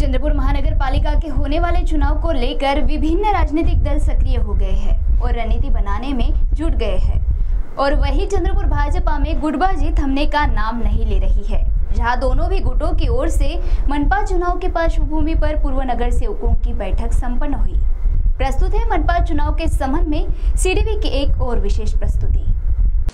चंद्रपुर महानगर पालिका के होने वाले चुनाव को लेकर विभिन्न राजनीतिक दल सक्रिय हो गए हैं और रणनीति बनाने में जुट गए हैं। और वही चंद्रपुर भाजपा में गुटबाजी थमने का नाम नहीं ले रही है, जहां दोनों भी गुटों की ओर से मनपा चुनाव के पृष्ठभूमि पर पूर्व नगर सेवकों की बैठक संपन्न हुई। प्रस्तुत है मनपा चुनाव के संबंध में सीडीवी की एक और विशेष प्रस्तुति।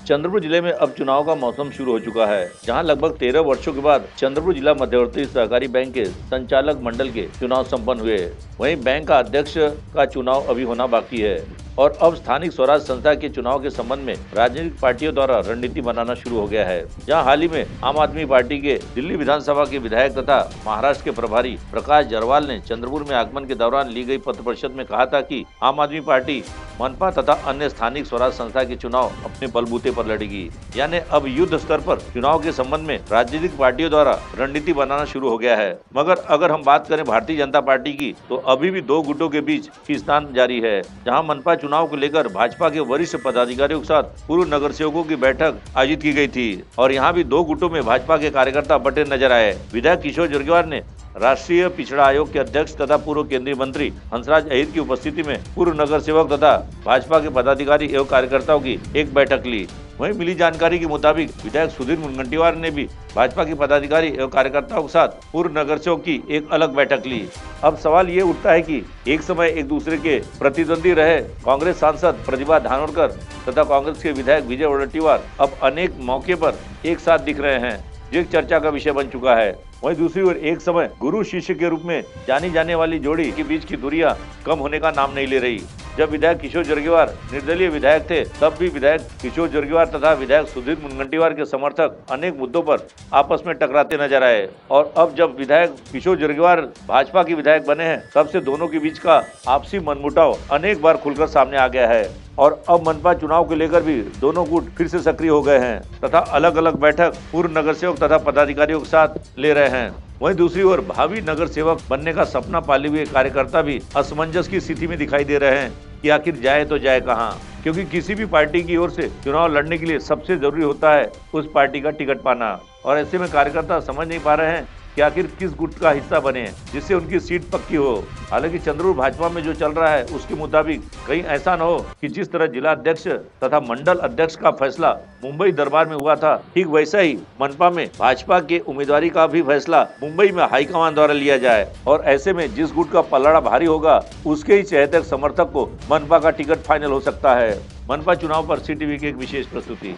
चंद्रपुर जिले में अब चुनाव का मौसम शुरू हो चुका है, जहां लगभग 13 वर्षों के बाद चंद्रपुर जिला मध्यवर्ती सहकारी बैंक के संचालक मंडल के चुनाव संपन्न हुए। वहीं बैंक का अध्यक्ष का चुनाव अभी होना बाकी है और अब स्थानिक स्वराज संस्था के चुनाव के संबंध में राजनीतिक पार्टियों द्वारा रणनीति बनाना शुरू हो गया है। जहां हाल ही में आम आदमी पार्टी के दिल्ली विधानसभा के विधायक तथा महाराष्ट्र के प्रभारी प्रकाश जरवाल ने चंद्रपुर में आगमन के दौरान ली गई पत्र परिषद में कहा था कि आम आदमी पार्टी मनपा तथा अन्य स्थानिक स्वराज संस्था के चुनाव अपने बलबूते पर लड़ेगी। यानी अब युद्ध स्तर पर चुनाव के संबंध में राजनीतिक पार्टियों द्वारा रणनीति बनाना शुरू हो गया है। मगर अगर हम बात करें भारतीय जनता पार्टी की, तो अभी भी दो गुटों के बीच खींचतान जारी है। जहां मनपा चुनाव को लेकर भाजपा के वरिष्ठ पदाधिकारियों के साथ पूर्व नगर सेवकों की बैठक आयोजित की गई थी और यहाँ भी दो गुटों में भाजपा के कार्यकर्ता बटे नजर आए। विधायक किशोर जरगेवार ने राष्ट्रीय पिछड़ा आयोग के अध्यक्ष तथा पूर्व केंद्रीय मंत्री हंसराज अहीर की उपस्थिति में पूर्व नगर सेवक तथा भाजपा के पदाधिकारी एवं कार्यकर्ताओं की एक बैठक ली। वहीं मिली जानकारी के मुताबिक विधायक सुधीर मुनगंटीवार ने भी भाजपा के पदाधिकारी एवं कार्यकर्ताओं के साथ पूर्व नगर सेवक की एक अलग बैठक ली। अब सवाल ये उठता है कि एक समय एक दूसरे के प्रतिद्वंदी रहे कांग्रेस सांसद प्रतिभा धानोरकर तथा कांग्रेस के विधायक विजय वडेट्टीवार अब अनेक मौके पर एक साथ दिख रहे हैं, जो एक चर्चा का विषय बन चुका है। वहीं दूसरी ओर एक समय गुरु शिष्य के रूप में जानी जाने वाली जोड़ी के बीच की दूरियां कम होने का नाम नहीं ले रही। जब विधायक किशोर जरगेवार निर्दलीय विधायक थे, तब भी विधायक किशोर जरगेवार तथा विधायक सुधीर मुनगंटीवार के समर्थक अनेक मुद्दों पर आपस में टकराते नजर आए। और अब जब विधायक किशोर जरगेवार भाजपा के विधायक बने हैं, तब से दोनों के बीच का आपसी मनमुटाव अनेक बार खुलकर सामने आ गया है और अब मनपा चुनाव को लेकर भी दोनों गुट फिर से सक्रिय हो गए हैं तथा अलग अलग बैठक पूर्व नगर सेवक तथा पदाधिकारियों के साथ ले रहे हैं। वहीं दूसरी ओर भावी नगर सेवक बनने का सपना पाले हुए कार्यकर्ता भी असमंजस की स्थिति में दिखाई दे रहे हैं कि आखिर जाए तो जाए कहां, क्योंकि किसी भी पार्टी की ओर से चुनाव लड़ने के लिए सबसे जरूरी होता है उस पार्टी का टिकट पाना। और ऐसे में कार्यकर्ता समझ नहीं पा रहे हैं कि आखिर किस गुट का हिस्सा बने जिससे उनकी सीट पक्की हो। हालांकि चंद्रपुर भाजपा में जो चल रहा है उसके मुताबिक कहीं ऐसा न हो कि जिस तरह जिला अध्यक्ष तथा मंडल अध्यक्ष का फैसला मुंबई दरबार में हुआ था, ठीक वैसा ही मनपा में भाजपा के उम्मीदवारी का भी फैसला मुंबई में हाईकमान द्वारा लिया जाए और ऐसे में जिस गुट का पलड़ा भारी होगा उसके ही चहेते समर्थक को मनपा का टिकट फाइनल हो सकता है। मनपा चुनाव पर सीटीवी की एक विशेष प्रस्तुति।